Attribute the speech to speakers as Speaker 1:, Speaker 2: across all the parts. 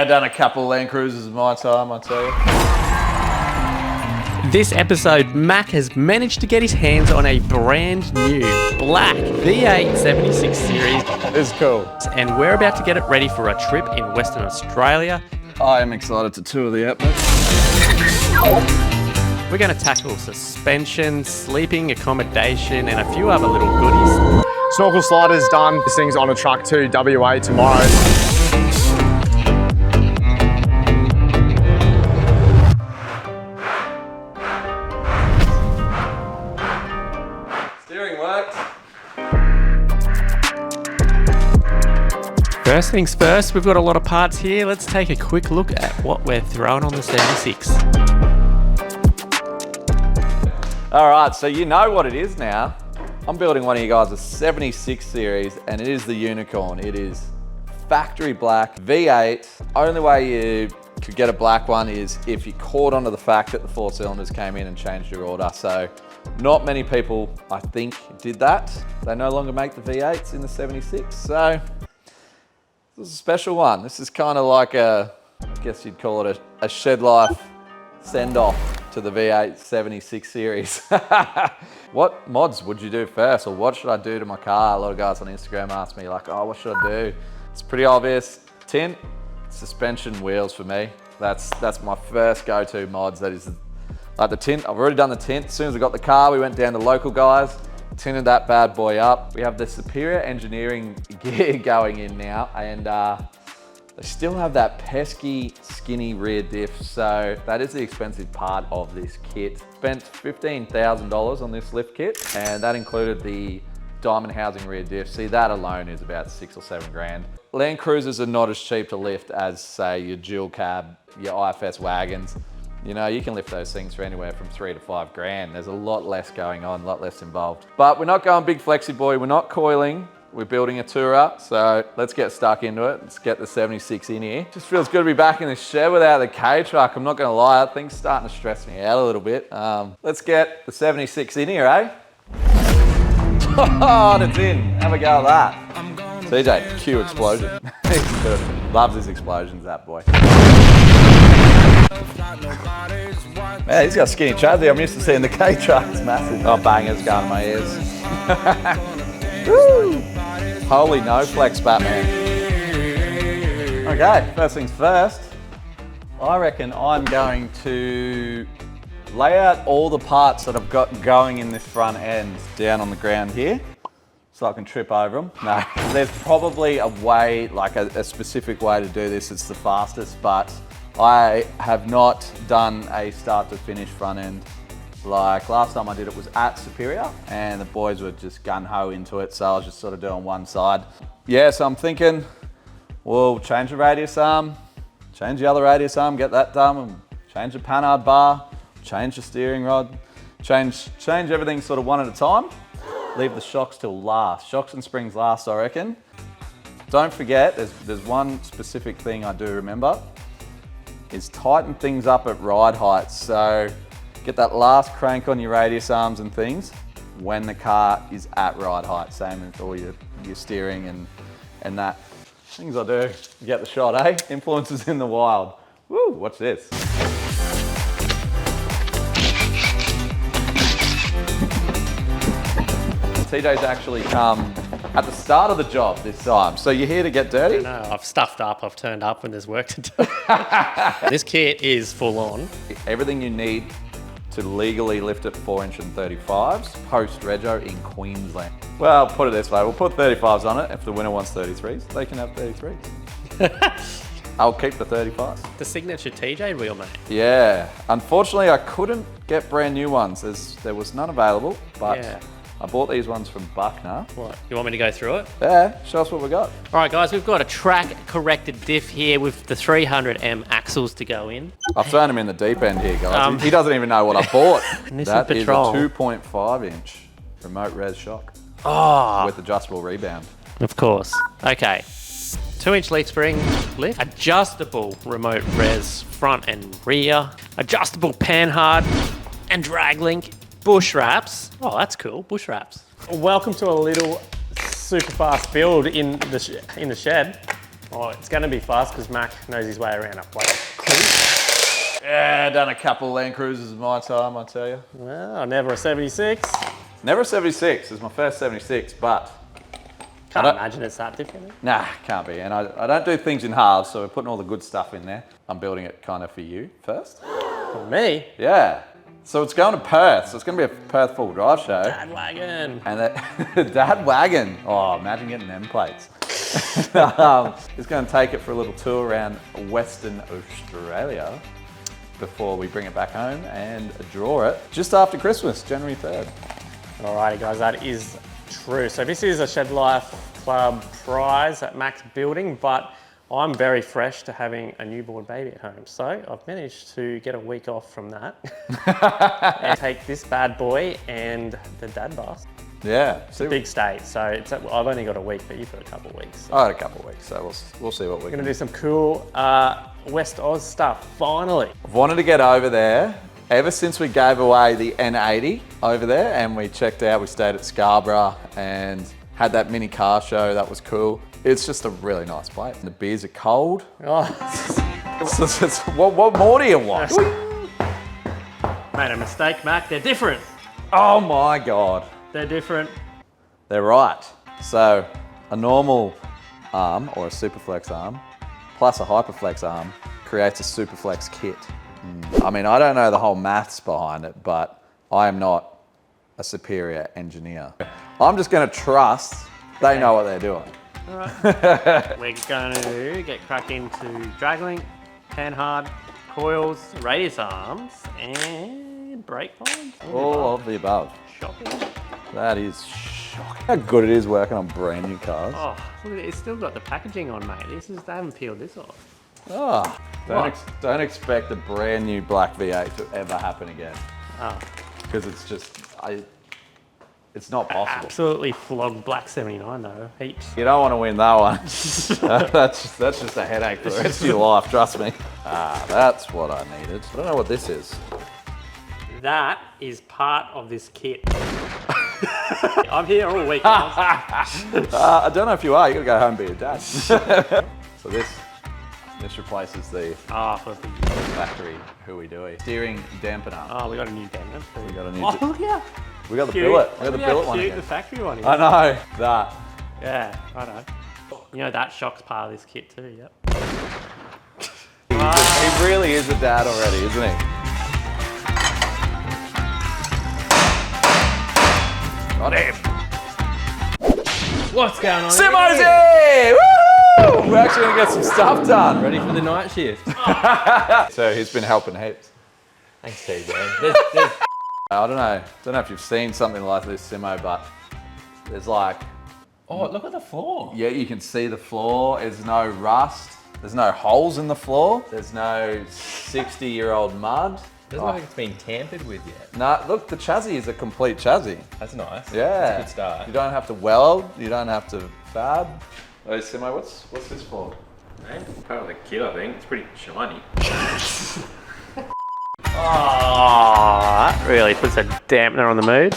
Speaker 1: done a couple of Land Cruisers in my time, I tell you.
Speaker 2: This episode, Mac has managed to get his hands on a brand new black V8 76 series.
Speaker 1: This is cool.
Speaker 2: And we're about to get it ready for a trip in Western Australia.
Speaker 1: I am excited to tour the outback.
Speaker 2: We're going to tackle suspension, sleeping, accommodation, and a few other little goodies.
Speaker 3: Snorkel slider's done. This thing's on a truck to WA tomorrow.
Speaker 1: Steering worked.
Speaker 2: First things first, we've got a lot of parts here. Let's take a quick look at what we're throwing on the 76.
Speaker 1: All right, so you know what it is now. I'm building one of you guys a 76 series, and it is the unicorn. It is factory black V8. Only way you could get a black one is if you caught onto the fact that the 4 cylinders came in and changed your order. So not many people, I think, did that. They no longer make the V8s in the 76. So this is a special one. This is kind of like I guess you'd call it a shed life send-off to the V8 76 series. What mods would you do first, or what should I do to my car? A lot of guys on Instagram ask me like, oh, what should I do? It's pretty obvious. Tint, suspension, wheels for me. That's my first go-to mods. That is like the tint. I've already done the tint. As soon as I got the car, we went down to local guys, tinted that bad boy up. We have the superior engineering gear going in now, and they still have that pesky, skinny rear diff, so that is the expensive part of this kit. Spent $15,000 on this lift kit, and that included the diamond housing rear diff. See, that alone is about 6 or 7 grand. Land Cruisers are not as cheap to lift as, say, your dual cab, your IFS wagons. You know, you can lift those things for anywhere from 3 to 5 grand. There's a lot less going on, a lot less involved. But we're not going big flexi boy, we're not coiling. We're building a tourer, so let's get stuck into it. Let's get the 76 in here. Just feels good to be back in the shed without the K truck. I'm not gonna lie, that thing's starting to stress me out a little bit. Let's get the 76 in here, eh? Oh, it's in. Have a go at that. TJ, cue explosion. He's good. Loves his explosions, that boy. Man, he's got skinny chazzy. I'm used to seeing the K trucks, massive. Oh, bangers going to my ears. Woo! Holy no flex, Batman. Okay, first things first. I reckon I'm going to lay out all the parts that I've got going in this front end down on the ground here, so I can trip over them. No, there's probably a way, like a specific way to do this. It's the fastest, but I have not done a start to finish front end. Like last time I did it was at Superior, and the boys were just gun-ho into it, so I was just sort of doing one side. Yeah, so I'm thinking we'll change the radius arm, change the other radius arm, get that done, and change the panhard bar, change the steering rod, change everything sort of one at a time. Leave the shocks till last. Shocks and springs last, I reckon. Don't forget, there's one specific thing I do remember, is tighten things up at ride height. So get that last crank on your radius arms and things when the car is at ride height. Same with all your steering and that. Things I do, you get the shot, eh? Influences in the wild. Woo, watch this. TJ's actually come at the start of the job this time. So you're here to get dirty?
Speaker 2: No, I've stuffed up, I've turned up when there's work to do. This kit is full on.
Speaker 1: Everything you need to legally lift it 4" and 35s post-rego in Queensland. Well, put it this way, we'll put 35s on it. If the winner wants 33s, they can have 33s. I'll keep the 35s.
Speaker 2: The signature TJ wheel, mate.
Speaker 1: Yeah, unfortunately I couldn't get brand new ones as there was none available, but yeah. I bought these ones from Buckner.
Speaker 2: What, you want me to go through it?
Speaker 1: Yeah, show us what we got.
Speaker 2: All right, guys, we've got a track-corrected diff here with the 300M axles to go in.
Speaker 1: I've thrown him in the deep end here, guys. He doesn't even know what I bought. That is a 2.5-inch remote res shock.
Speaker 2: Oh.
Speaker 1: With adjustable rebound.
Speaker 2: Of course. Okay. 2-inch leaf spring lift, adjustable remote res front and rear, adjustable panhard and drag link, bush wraps. Oh, that's cool, bush wraps.
Speaker 4: Welcome to a little super fast build in the shed.
Speaker 2: Oh, it's going to be fast because Mac knows his way around a plate.
Speaker 1: Yeah, done a couple Land Cruisers in my time, I tell you.
Speaker 2: Well, never a 76.
Speaker 1: Never a 76. It's my first 76, but
Speaker 2: Can't imagine it's that different.
Speaker 1: nah, can't be. And I don't do things in halves, so we're putting all the good stuff in there. I'm building it kind of for you first.
Speaker 2: For me,
Speaker 1: Yeah. So it's going to Perth. So it's going to be a Perth full drive show.
Speaker 2: Dad wagon.
Speaker 1: And that dad wagon. Oh, imagine getting them plates. It's going to take it for a little tour around Western Australia before we bring it back home and draw it just after Christmas, January 3rd.
Speaker 2: Alrighty guys, that is true. So this is a Shed Life Club prize that Mac's building, but I'm very fresh to having a newborn baby at home. So I've managed to get a week off from that and take this bad boy and the dad bus.
Speaker 1: Yeah.
Speaker 2: Big state, so I've only got a week, but you've got a couple of weeks. So.
Speaker 1: I had a couple of weeks, so we'll see what we're
Speaker 2: We're gonna do some cool West Oz stuff, finally.
Speaker 1: I've wanted to get over there ever since we gave away the N80 over there and we checked out, we stayed at Scarborough and had that mini car show, that was cool. It's just a really nice place. The beers are cold.
Speaker 2: Oh.
Speaker 1: What more do you want?
Speaker 2: Made a mistake, Mac, they're different.
Speaker 1: Oh my God.
Speaker 2: They're different.
Speaker 1: They're right. So a normal arm or a Superflex arm plus a Hyperflex arm creates a Superflex kit. I mean, I don't know the whole maths behind it, but I am not a superior engineer. I'm just going to trust they know what they're doing.
Speaker 2: All right. We're going to get cracked into drag link, pan hard, coils, radius arms, and brake lines.
Speaker 1: All of the above.
Speaker 2: Shocking.
Speaker 1: That is shocking. How good it is working on brand new cars.
Speaker 2: Oh, look at it. It's still got the packaging on, mate. They haven't peeled this off.
Speaker 1: Oh, don't expect a brand new black V8 to ever happen again.
Speaker 2: Oh.
Speaker 1: Because it's just, it's not possible.
Speaker 2: Absolutely flogged black 79 though, heaps.
Speaker 1: You don't want to win that one. that's just a headache for the rest of your life, trust me. That's what I needed. I don't know what this is.
Speaker 2: That is part of this kit. I'm here all week. Guys.
Speaker 1: I don't know if you are. You got to go home and be a dad. So this replaces the
Speaker 2: for the
Speaker 1: factory hooey-dooey. Steering dampener.
Speaker 2: Oh, we got a new damper.
Speaker 1: We got a new.
Speaker 2: Oh, look here.
Speaker 1: We got the billet. We got the billet one
Speaker 2: Cute
Speaker 1: again.
Speaker 2: the factory one is.
Speaker 1: I know that.
Speaker 2: Yeah, righto. You know that shock's part of this kit too. Yep.
Speaker 1: He really is a dad already, isn't he? Got him.
Speaker 2: What's going on?
Speaker 1: Simo's here! Woo! We're actually gonna get some stuff done.
Speaker 4: Ready for the night shift.
Speaker 1: So he's been helping heaps.
Speaker 4: Thanks, TJ.
Speaker 1: I don't know if you've seen something like this, Simo, but there's like,
Speaker 4: Oh, look at the floor.
Speaker 1: yeah, you can see the floor. There's no rust. There's no holes in the floor. There's no 60-year-old mud.
Speaker 4: Doesn't look like it's been tampered with yet.
Speaker 1: Nah, look, the chassis is a complete chassis.
Speaker 4: That's nice.
Speaker 1: Yeah.
Speaker 4: That's a good start.
Speaker 1: You don't have to weld. You don't have to fab. Hey, Simo, what's this for?
Speaker 4: Part of the kit, I think. It's pretty shiny.
Speaker 2: Oh, that really puts a dampener on the mood.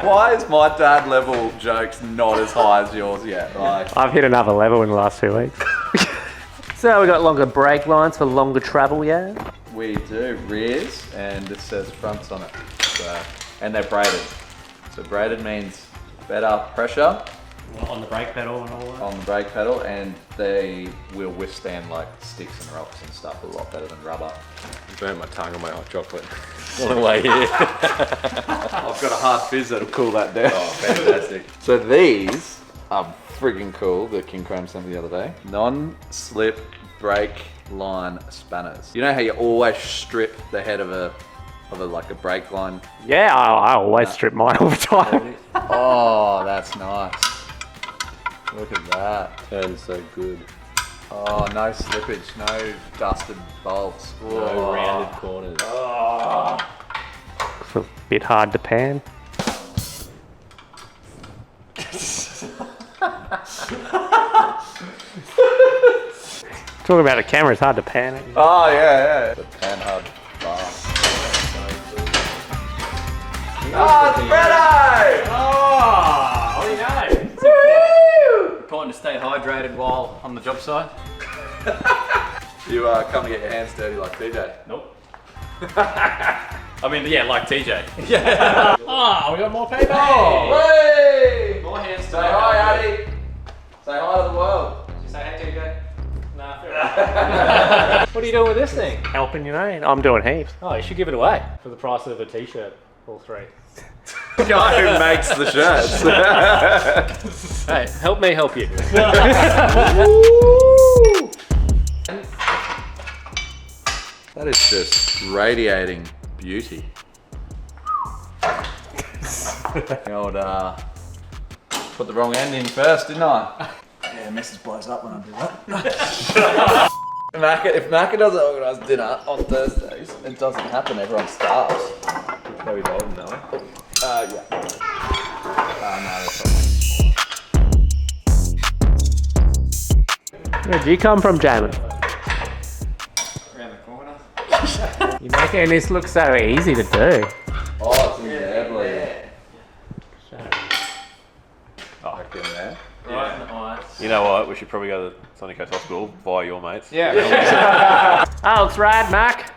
Speaker 1: Why is my dad level jokes not as high as yours yet? Like,
Speaker 2: I've hit another level in the last 2 weeks. So we got longer brake lines for longer travel, yeah?
Speaker 1: we do rears, and it says fronts on it. So, and they're braided. So braided means better pressure
Speaker 2: On the brake pedal and all that.
Speaker 1: on the brake pedal, and they will withstand like sticks and rocks and stuff a lot better than rubber.
Speaker 4: I burnt my tongue on my hot chocolate on the way here.
Speaker 1: I've got a hard fizz that'll cool that down.
Speaker 4: Oh, fantastic.
Speaker 1: So these are friggin' cool, that King Chrome sent me the other day. Non-slip brake line spanners. You know how you always strip the head of a like a brake line?
Speaker 2: Yeah, I always strip mine all the time.
Speaker 1: Oh, that's nice. Look at that.
Speaker 4: Turns so good.
Speaker 1: Oh, no slippage, no dusted bolts.
Speaker 4: No
Speaker 1: Whoa.
Speaker 4: rounded corners.
Speaker 2: It's a bit hard to pan. Talking about a camera, it's hard to pan it.
Speaker 1: Oh, yeah. The panhard bar. Oh, it's Fredo!
Speaker 2: Oh, what do you know?
Speaker 1: Woo!
Speaker 5: important to stay hydrated while on the job site.
Speaker 1: You come to get your hands dirty like TJ.
Speaker 5: Nope. I mean, yeah, like TJ. Yeah. Oh, we got more people.
Speaker 1: Hey!
Speaker 5: More hands.
Speaker 1: Say hi, Addy. Say hi to the world.
Speaker 5: Say hey, TJ. Nah, fair enough. What are you doing with this thing?
Speaker 2: Helping, you know. I'm doing heaps.
Speaker 5: Oh, you should give it away for the price of a t-shirt. All three.
Speaker 1: The guy who makes the shirts.
Speaker 5: Hey, help me help you.
Speaker 1: That is just radiating beauty. Old, put the wrong end in first, didn't I? Yeah, it messes blows up when I do that. If Macca doesn't organise dinner on Thursdays, it doesn't happen, everyone starves.
Speaker 4: Chloe Bolden, no?
Speaker 1: Yeah. No, that's
Speaker 2: Where'd you come from, Jamin?
Speaker 5: Around the corner.
Speaker 2: You're making this look so easy to do.
Speaker 1: Oh, it's in there,
Speaker 4: Oh, back in there.
Speaker 5: Right, nice.
Speaker 4: You know what? We should probably go to Sunny Coast Hospital via your mates.
Speaker 5: Yeah.
Speaker 2: Oh, it's rad, Mac.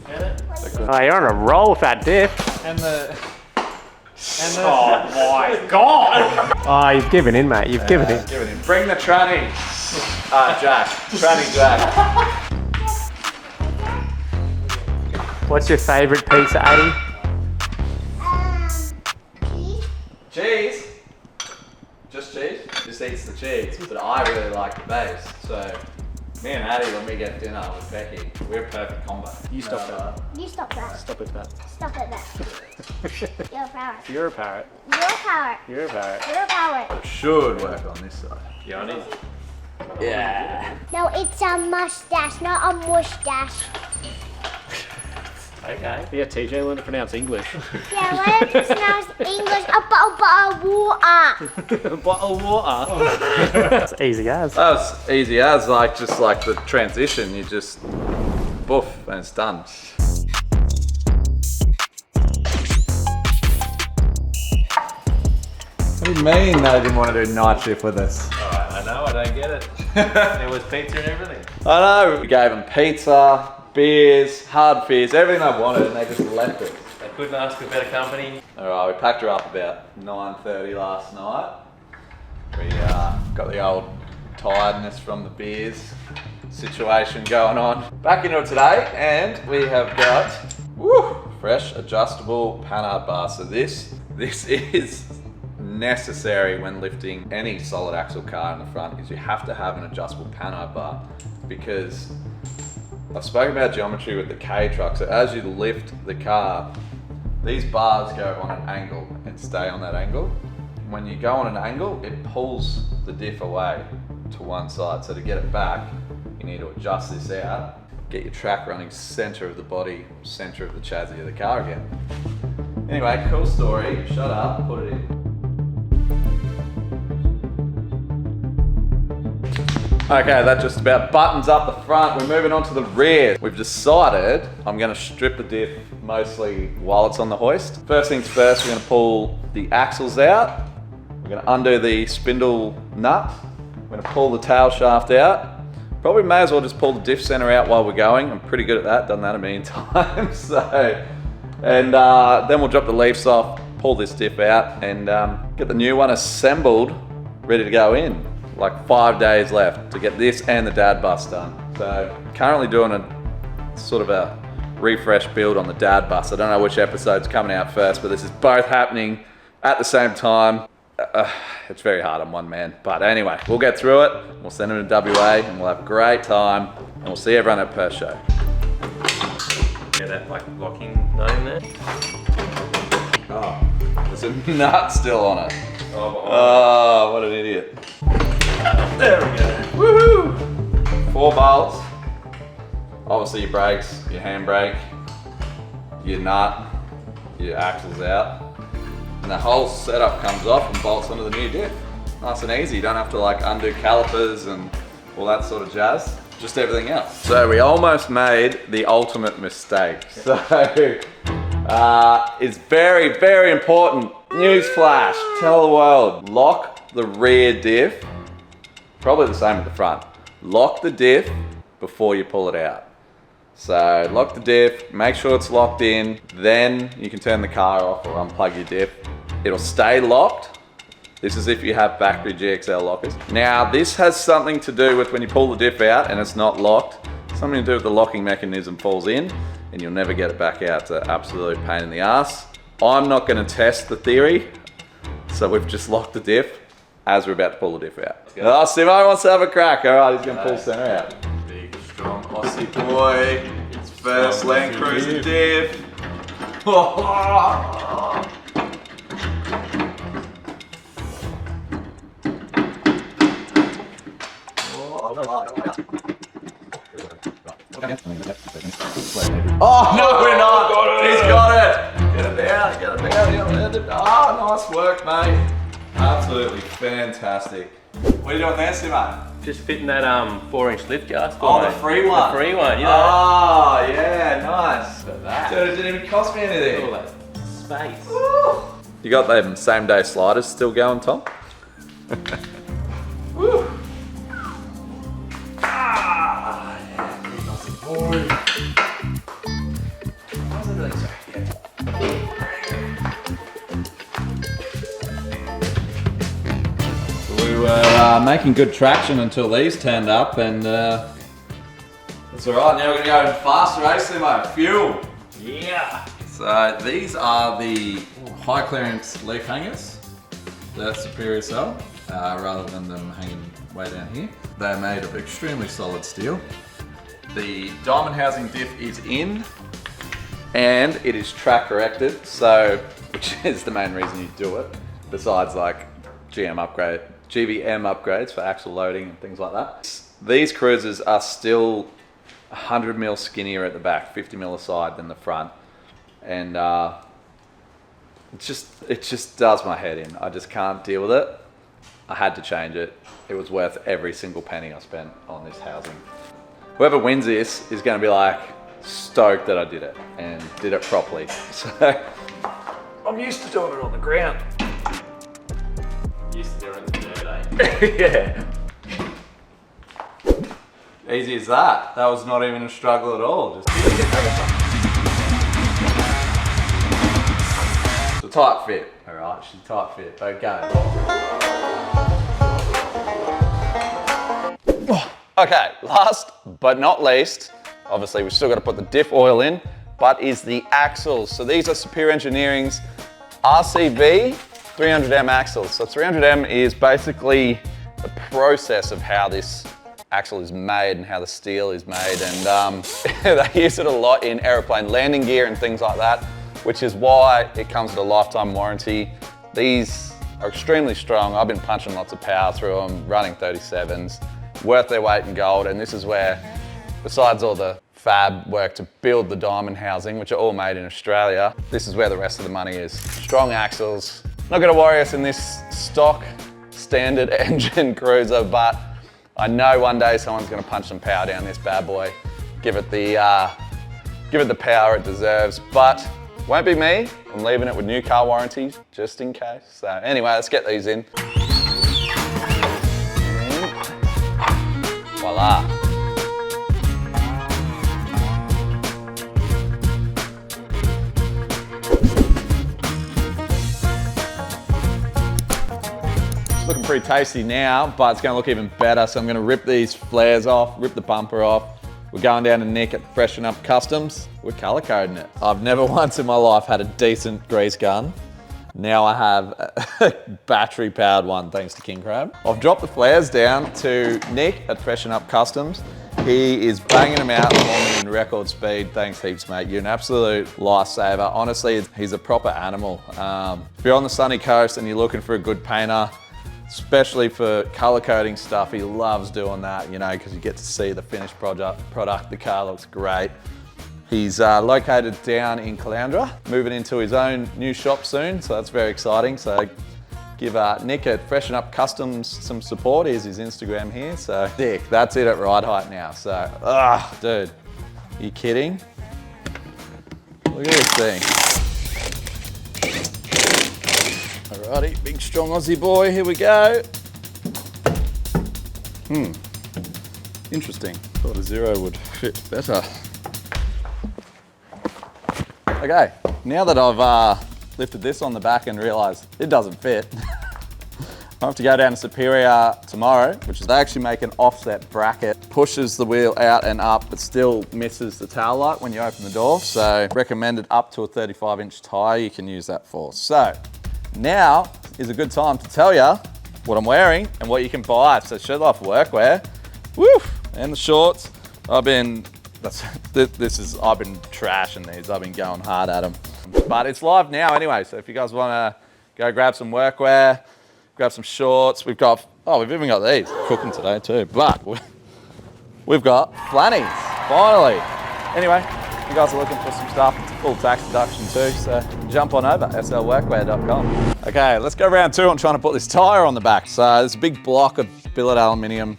Speaker 2: Oh, you're on a roll with that diff.
Speaker 5: And the. Oh my god!
Speaker 2: Oh, you've given in, mate. You've given in.
Speaker 1: Give it in. Bring the tranny. Jack. Tranny Jack.
Speaker 2: What's your favourite pizza, Addy?
Speaker 1: Cheese? Just cheese? Just eats the cheese, but I really like the base. So, me and Addie, when we get dinner with Becky, we're a perfect combo.
Speaker 5: You stop that.
Speaker 6: You stop that.
Speaker 5: Stop it, that.
Speaker 6: Stop it, that. You're a parrot.
Speaker 5: You're a parrot.
Speaker 6: You're a parrot.
Speaker 5: You're a parrot.
Speaker 6: You're a parrot.
Speaker 1: Should work on this side.
Speaker 4: Yeah, I need.
Speaker 1: Yeah.
Speaker 6: No, it's a mustache, not a mustache.
Speaker 5: Okay. Yeah, TJ, learn to pronounce English.
Speaker 6: Yeah, let it pronounce English. A bottle of water.
Speaker 5: Bottle of water.
Speaker 2: It's easy as.
Speaker 1: That was easy as, just like the transition, you just boof and it's done. What do you mean they didn't want to do night shift with us?
Speaker 4: I know, I don't get it. There was pizza and everything.
Speaker 1: I know, we gave them pizza, beers, hard fizz, everything they wanted, and they just left it.
Speaker 4: They couldn't ask for better company.
Speaker 1: Alright, we packed her up about 9:30 last night. We got the old tiredness from the beers situation going on. Back into it today, and we have got fresh adjustable panhard bar. So this is necessary when lifting any solid axle car in the front, is you have to have an adjustable panhard bar, because I've spoken about geometry with the K truck. So as you lift the car, these bars go on an angle and stay on that angle. When you go on an angle, it pulls the diff away to one side. So to get it back, you need to adjust this out, get your track running center of the body, center of the chassis of the car again. Anyway, cool story. Shut up, put it in. Okay, that just about buttons up the front. We're moving on to the rear. We've decided I'm gonna strip the diff mostly while it's on the hoist. First things first, we're gonna pull the axles out. We're gonna undo the spindle nut. We're gonna pull the tail shaft out. Probably may as well just pull the diff center out while we're going. I'm pretty good at that, done that a million times. Then we'll drop the leaves off, pull this diff out, and get the new one assembled, ready to go in. Like 5 days left to get this and the dad bus done. So currently doing a sort of a refresh build on the dad bus. I don't know which episode's coming out first, but this is both happening at the same time. It's very hard on one man, but anyway, we'll get through it. We'll send him to WA and we'll have a great time, and we'll see everyone at Perth Show.
Speaker 4: Yeah, that like locking name there.
Speaker 1: Oh, there's a nut still on it.
Speaker 4: Oh,
Speaker 1: what an idiot.
Speaker 4: there we go.
Speaker 1: Woohoo! 4 bolts. Obviously your brakes, your handbrake, your nut, your axles out. And the whole setup comes off and bolts onto the new diff. Nice and easy. You don't have to like undo calipers and all that sort of jazz. Just everything else. So we almost made the ultimate mistake. So it's very, very important. Newsflash, tell the world. Lock the rear diff, probably the same at the front. Lock the diff before you pull it out. So lock the diff, make sure it's locked in, then you can turn the car off or unplug your diff. It'll stay locked. This is if you have factory GXL lockers. Now this has something to do with when you pull the diff out and it's not locked, something to do with the locking mechanism falls in and you'll never get it back out. It's an absolute pain in the ass. I'm not gonna test the theory, so we've just locked the diff as we're about to pull the diff out. Oh, Simo wants to have a crack. All right, he's gonna pull center out. Big, strong Aussie boy. It's first Land Cruiser diff. Oh, no, we're not. He's got it. Get it down, get it down. Oh, nice work, mate. Absolutely fantastic. What are you doing there, Simo?
Speaker 5: Just fitting that 4-inch lift gas.
Speaker 1: Oh, the free one.
Speaker 5: The free one, you know.
Speaker 1: Oh, yeah, nice.
Speaker 5: Look at that.
Speaker 1: Dude, it didn't even cost me anything.
Speaker 5: All that space.
Speaker 1: You got them same day sliders still going, Tom? Woo. Ah, yeah, good Aussie boy. How's everything so? We were making good traction until these turned up, and that's all right. Now we're gonna go faster, eh, Simo? Fuel.
Speaker 5: Yeah.
Speaker 1: So these are the high clearance leaf hangers. They're superior cell, rather than them hanging way down here. They're made of extremely solid steel. The diamond housing diff is in, and it is track corrected, so which is the main reason you do it. Besides like GVM upgrades for axle loading and things like that. These cruisers are still 100mm skinnier at the back, 50mm aside than the front, and it just does my head in. I just can't deal with it. I had to change it. It was worth every single penny I spent on this housing. Whoever wins this is going to be like stoked that I did it and did it properly. So I'm used to doing it on the ground.
Speaker 5: Used to do it in the dirt,
Speaker 1: Yeah. Easy as that. That was not even a struggle at all. Just it's a tight fit. All right, she's a tight fit. Okay. Okay, last but not least, obviously we've still got to put the diff oil in, but is the axles. So these are Superior Engineering's RCV 300M axles. So 300M is basically the process of how this axle is made and how the steel is made, and they use it a lot in aeroplane landing gear and things like that, which is why it comes with a lifetime warranty. These are extremely strong. I've been punching lots of power through them, running 37s, worth their weight in gold. And this is where, besides all the fab work to build the diamond housing, which are all made in Australia, this is where the rest of the money is. Strong axles. Not gonna worry us in this stock standard engine cruiser, but I know one day someone's gonna punch some power down this bad boy, give it the power it deserves, but won't be me. I'm leaving it with new car warranty, just in case. So anyway, let's get these in. Voila. It's looking pretty tasty now, but it's gonna look even better. So I'm gonna rip these flares off, rip the bumper off. We're going down to Nick at Freshen Up Customs. We're color coding it. I've never once in my life had a decent grease gun. Now I have a battery powered one thanks to King Crab. I've dropped the flares down to Nick at Freshen Up Customs. He is banging them out for me in record speed. Thanks heaps, mate. You're an absolute lifesaver. Honestly, he's a proper animal. If you're on the sunny coast and you're looking for a good painter, especially for color coding stuff, he loves doing that, you know, because you get to see the finished product. The car looks great. He's located down in Caloundra, moving into his own new shop soon, so that's very exciting. So give Nick at Freshen Up Customs some support. Here's his Instagram here. So Dick, that's it at ride height now. So, dude, are you kidding? Look at this thing. Alrighty, big strong Aussie boy, here we go. Interesting. Thought a 0 would fit better. Okay, now that I've lifted this on the back and realised it doesn't fit, I have to go down to Superior tomorrow, which is they actually make an offset bracket, pushes the wheel out and up, but still misses the tail light when you open the door. So recommended up to a 35-inch tyre you can use that for. So now is a good time to tell you what I'm wearing and what you can buy. So Shed Life workwear, woo, and the shorts. I've been trashing these. I've been going hard at them, but it's live now anyway. So if you guys want to go grab some workwear, grab some shorts. We've even got these cooking today too, but we've got flannies, finally. Anyway, if you guys are looking for some stuff, it's a full tax deduction too, so jump on over, slworkwear.com. Okay, let's go round 2 on trying to put this tyre on the back. So there's a big block of billet aluminium.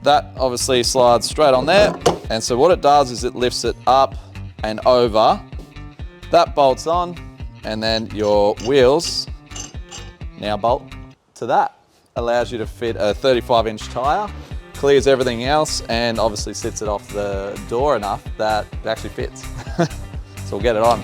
Speaker 1: That obviously slides straight on there. And so what it does is it lifts it up and over. That bolts on, and then your wheels now bolt to that. Allows you to fit a 35-inch tyre, clears everything else, and obviously sits it off the door enough that it actually fits. So we'll get it on.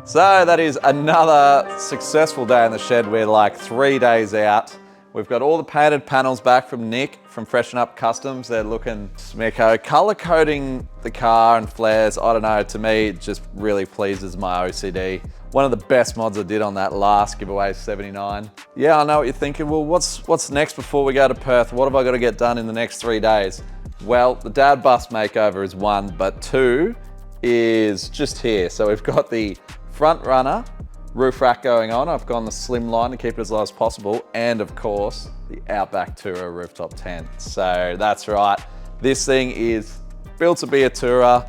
Speaker 1: So that is another successful day in the shed. We're like 3 days out. We've got all the painted panels back from Nick from Freshen Up Customs. They're looking smicko. Color coding the car and flares, I don't know, to me it just really pleases my OCD. One of the best mods I did on that last giveaway, 79. Yeah, I know what you're thinking. Well, what's next before we go to Perth? What have I got to get done in the next 3 days? Well, the dad bus makeover is 1, but 2 is just here. So we've got the front runner roof rack going on. I've gone the slim line to keep it as low as possible. And of course, the Outback Tourer rooftop tent. So that's right. This thing is built to be a tourer,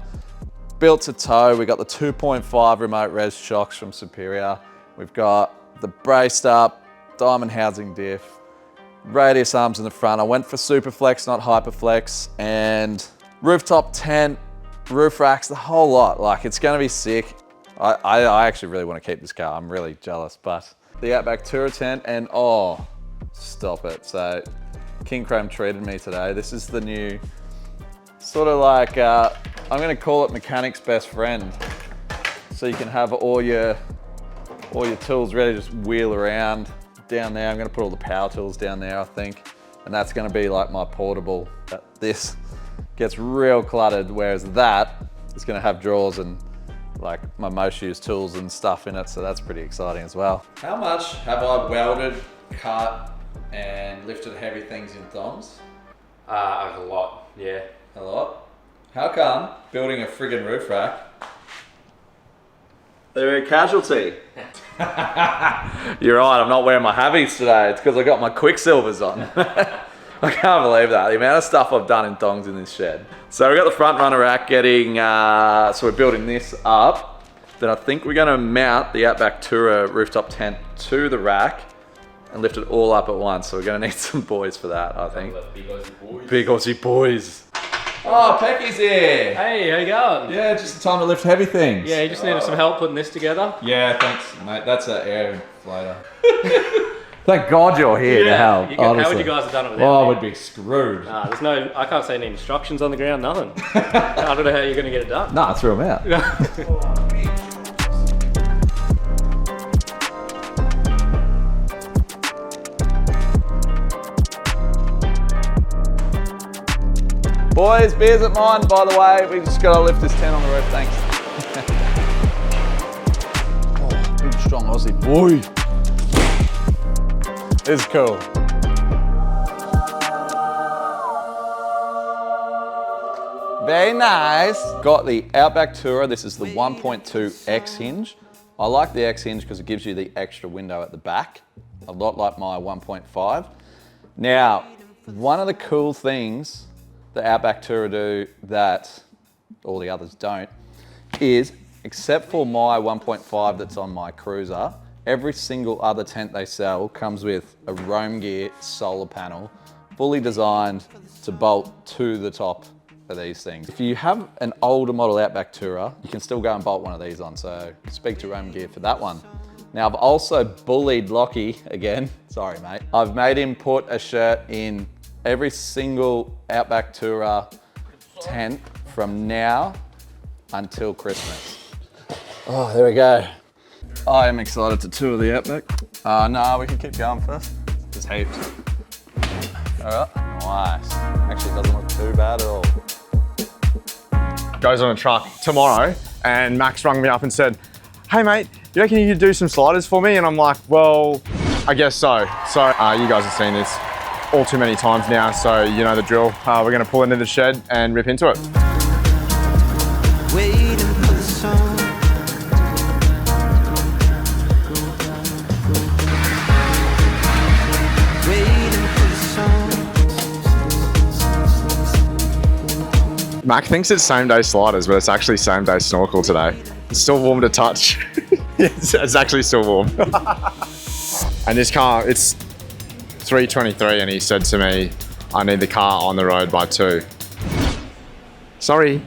Speaker 1: built to tow. We got the 2.5 remote res shocks from Superior. We've got the braced up diamond housing diff, radius arms in the front. I went for Superflex, not Hyperflex, and rooftop tent, roof racks, the whole lot. Like, it's gonna be sick. I actually really want to keep this car. I'm really jealous, but the Outback Tourer tent, and oh, stop it. So King Chrome treated me today. This is the new sort of like, I'm going to call it mechanic's best friend. So you can have all your tools ready to just wheel around down there. I'm going to put all the power tools down there, I think. And that's going to be like my portable. This gets real cluttered, whereas that is going to have drawers and like my most used tools and stuff in it, so that's pretty exciting as well. How much have I welded, cut, and lifted heavy things in thongs?
Speaker 5: A lot, yeah.
Speaker 1: A lot? How come building a friggin' roof rack, they're a casualty? You're right, I'm not wearing my Havies today. It's because I got my Quicksilvers on. I can't believe that, the amount of stuff I've done in thongs in this shed. So we've got the front runner rack getting, so we're building this up. Then I think we're gonna mount the Outback Tourer rooftop tent to the rack and lift it all up at once. So we're gonna need some boys for that, I think.
Speaker 5: Big Aussie boys.
Speaker 1: Big Aussie boys. Oh, Pecky's here.
Speaker 5: Hey, how you going?
Speaker 1: Yeah, just the time to lift heavy things.
Speaker 5: Yeah, you just needed some help putting this together?
Speaker 1: Yeah, thanks, mate. That's an air inflator. Thank God you're here to help.
Speaker 5: How would you guys have done it without
Speaker 1: Oh,
Speaker 5: me?
Speaker 1: we'd be screwed.
Speaker 5: There's no, I can't see any instructions on the ground, nothing. I don't know how you're going to get it done.
Speaker 1: Nah, threw them out. Boys, beers at mine, by the way. We just got to lift this tent on the roof, thanks. Oh, big strong Aussie boy. This is cool. Very nice. Got the Outback Tourer. This is the 1.2 X hinge. I like the X hinge because it gives you the extra window at the back, a lot like my 1.5. Now, one of the cool things the Outback Tourer do that all the others don't is, except for my 1.5 that's on my Cruiser, every single other tent they sell comes with a Roam Gear solar panel, fully designed to bolt to the top are these things. If you have an older model Outback Tourer, you can still go and bolt one of these on. So speak to Roman Gear for that one. Now I've also bullied Lockie again. Sorry, mate. I've made him put a shirt in every single Outback Tourer tent from now until Christmas. Oh, there we go. I am excited to tour the Outback. No, we can keep going first. There's heaps. All right, nice. Actually, it doesn't look too bad at all.
Speaker 3: Goes on a truck tomorrow, and Max rung me up and said, hey mate, you reckon you could do some sliders for me? And I'm like, well, I guess so. So you guys have seen this all too many times now, so you know the drill. We're gonna pull into the shed and rip into it.
Speaker 7: Waiting for the song.
Speaker 3: Mac thinks it's same day sliders, but it's actually same day snorkel today. It's still warm to touch. It's actually still warm. And this car, it's 3:23 and he said to me, I need the car on the road by 2. Sorry.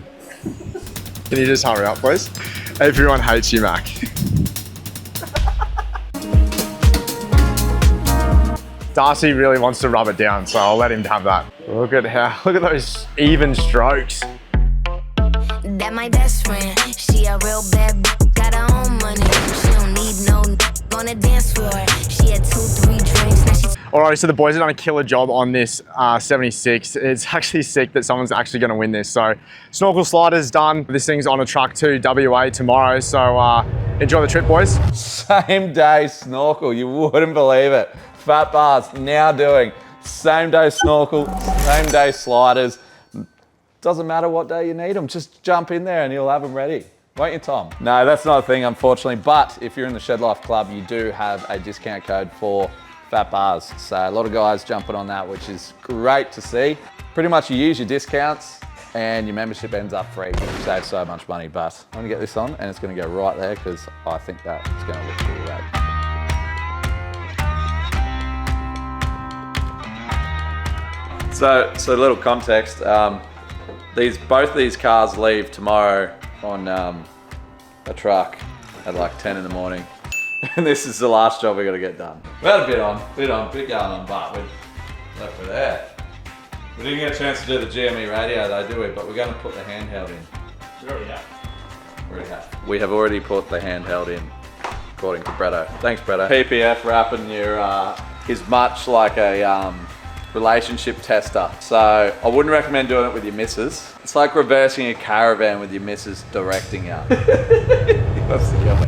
Speaker 3: Can you just hurry up, please? Everyone hates you, Mac. Darcy really wants to rub it down, so I'll let him have that. Look at those even strokes.
Speaker 8: That my best friend, she a real bad got her own money. She don't need no on the dance floor. She had 2-3 drinks, now she's
Speaker 3: Alright, so the boys have done a killer job on this 76. It's actually sick that someone's actually going to win this. So snorkel sliders done. This thing's on a truck to WA tomorrow. So enjoy the trip, boys.
Speaker 1: Same day snorkel, you wouldn't believe it. Fat Bars now doing same day snorkel, same day sliders. Doesn't matter what day you need them, just jump in there and you'll have them ready. Won't you, Tom? No, that's not a thing, unfortunately. But if you're in the Shed Life Club, you do have a discount code for Fat Bars. So a lot of guys jumping on that, which is great to see. Pretty much you use your discounts and your membership ends up free. You save so much money, but I'm gonna get this on and it's gonna go right there because I think that's gonna look pretty great. So a little context. Both these cars leave tomorrow on a truck at like 10 in the morning. And this is the last job we got to get done. We had a bit going on, but we left it there. We didn't get a chance to do the GME radio though, do we? But we're going to put the handheld in.
Speaker 5: We already have.
Speaker 1: We have already put the handheld in, according to Bretto. Thanks, Bretto. PPF wrapping your is much like a relationship tester. So I wouldn't recommend doing it with your missus. It's like reversing a caravan with your missus directing you.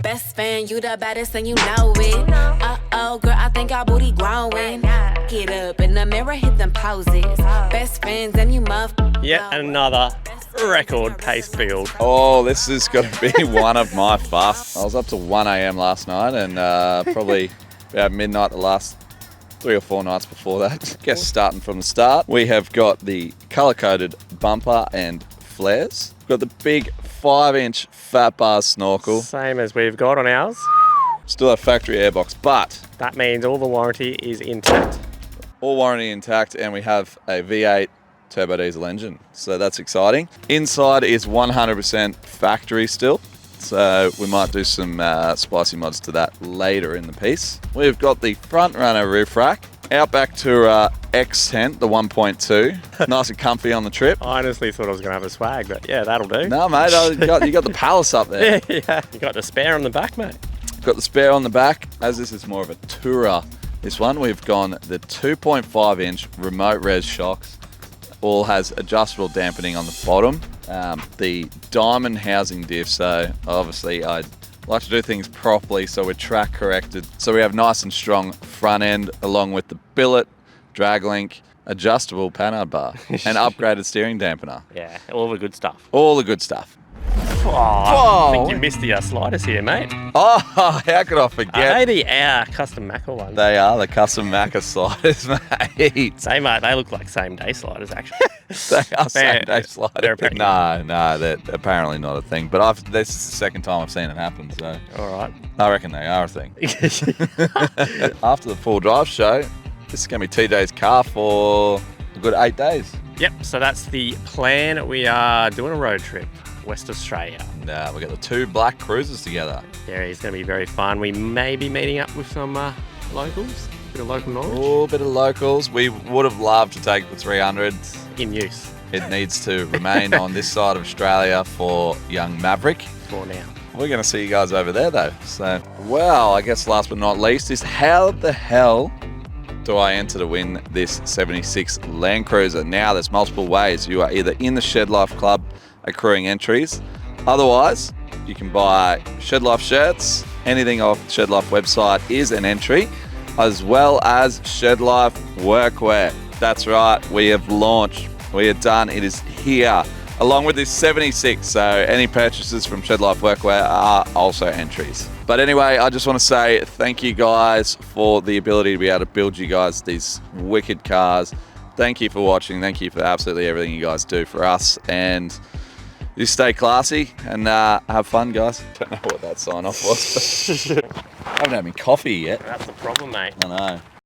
Speaker 8: best friend, you the baddest and you know it. Uh-oh, girl, I think our booty growing. Get up in the mirror, hit them poses. Best friends and you muff.
Speaker 2: Yet another record pace build.
Speaker 1: Oh, this is going to be one of my fasts. I was up to 1 a.m. last night and probably about midnight the last 3 or 4 nights before that. Guess starting from the start, we have got the color-coded bumper and flares. We've got the big 5-inch Fat Bars snorkel.
Speaker 2: Same as we've got on ours.
Speaker 1: Still have factory airbox, but
Speaker 2: That means all the warranty is intact.
Speaker 1: all warranty intact, and we have a V8 turbo diesel engine. So that's exciting. Inside is 100% factory still. So we might do some spicy mods to that later in the piece. We've got the front runner roof rack, Outback Tourer X tent, the 1.2. Nice and comfy on the trip.
Speaker 2: I honestly thought I was going to have a swag, but yeah, that'll do.
Speaker 1: No, mate, you got the Palace up there.
Speaker 2: Yeah. You got the spare on the back, mate.
Speaker 1: Got the spare on the back. As this is more of a Tourer, this one, we've gone the 2.5-inch remote res shocks. All has adjustable dampening on the bottom. The diamond housing diff, so obviously I like to do things properly, so we're track corrected. So we have nice and strong front end along with the billet, drag link, adjustable panhard bar and upgraded steering dampener.
Speaker 2: Yeah, all the good stuff.
Speaker 1: All the good stuff.
Speaker 2: Oh, I think you missed the sliders here, mate.
Speaker 1: Oh, how could I forget?
Speaker 2: Are they the custom Macca ones?
Speaker 1: They are the custom Macca sliders, mate.
Speaker 2: Same, mate. They look like same day sliders, actually.
Speaker 1: They are same day sliders.
Speaker 2: They're apparently
Speaker 1: No, they're apparently not a thing. But this is the second time I've seen it happen, so
Speaker 2: all right.
Speaker 1: I reckon they are a thing. After the full drive show, this is going to be TJ's car for a good 8 days.
Speaker 2: Yep, so that's the plan. We are doing a road trip, West Australia.
Speaker 1: And we got the 2 black cruisers together.
Speaker 2: Yeah, it's going to be very fun. We may be meeting up with some locals, bit of local knowledge.
Speaker 1: Oh, bit of locals. We would have loved to take the 300s.
Speaker 2: In use
Speaker 1: It needs to remain on this side of Australia for young Maverick.
Speaker 2: for now.
Speaker 1: We're going to see you guys over there though. So, well, I guess last but not least is how the hell do I enter to win this 76 Land Cruiser? Now, there's multiple ways. You are either in the Shed Life Club accruing entries. Otherwise, you can buy Shed Life shirts. Anything off the Shed Life website is an entry, as well as Shed Life workwear. That's right, we have launched. We are done. It is here, along with this 76. So any purchases from Shed Life workwear are also entries. But anyway, I just want to say thank you guys for the ability to be able to build you guys these wicked cars. Thank you for watching. Thank you for absolutely everything you guys do for us. And you stay classy and have fun, guys. Don't know what that sign off was. I haven't had my coffee yet.
Speaker 2: That's the problem, mate.
Speaker 1: I know.